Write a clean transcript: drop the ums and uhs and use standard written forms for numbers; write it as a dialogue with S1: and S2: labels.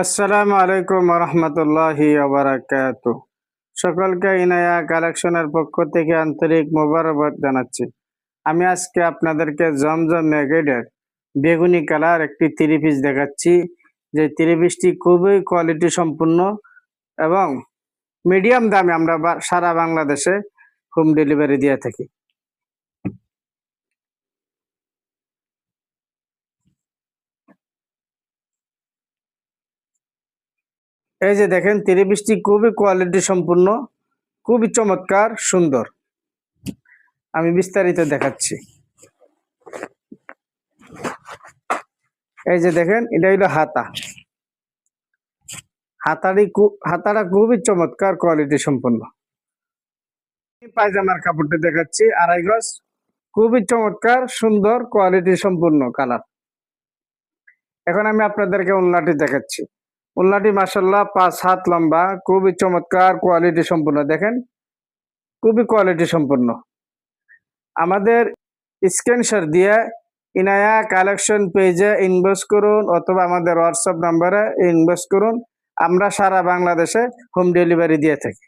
S1: আসসালামু আলাইকুম রহমতুল্লাহি বারাকাতু। সকলকে ইনায়া কালেকশনের পক্ষ থেকে আন্তরিক মোবারকবাদ জানাচ্ছি। আমি আজকে আপনাদেরকে জমজম ম্যাগেডের বেগুনি কালার একটি থ্রি পিস দেখাচ্ছি, যে থ্রি পিসটি খুবই কোয়ালিটি সম্পূর্ণ এবং মিডিয়াম দামে আমরা সারা বাংলাদেশে হোম ডেলিভারি দিয়ে থাকি। এই যে দেখেন, থ্রি পিসটি খুবই কোয়ালিটি সম্পূর্ণ, খুবই চমৎকার সুন্দর। আমি বিস্তারিত দেখাচ্ছি। এই যে দেখেন, এটা হলো হাতাটা খুবই চমৎকার কোয়ালিটি সম্পন্ন। পায়জামার কাপড়টা দেখাচ্ছি, 2.5 গজ, খুবই চমৎকার সুন্দর কোয়ালিটি সম্পূর্ণ কালার। এখন আমি আপনাদেরকে ওড়নাটি দেখাচ্ছি। ওড়নাটি মাশাআল্লাহ 5 হাত লম্বা, খুবই চমৎকার কোয়ালিটি সম্পূর্ণ। দেখেন, খুবই কোয়ালিটি সম্পূর্ণ। আমাদের স্ক্রিনশট দিয়ে ইনায়া কালেকশন পেজে ইনবক্স করুন অথবা আমাদের হোয়াটসঅ্যাপ নাম্বারে ইনবক্স করুন। আমরা সারা বাংলাদেশে হোম ডেলিভারি দিয়ে থাকি।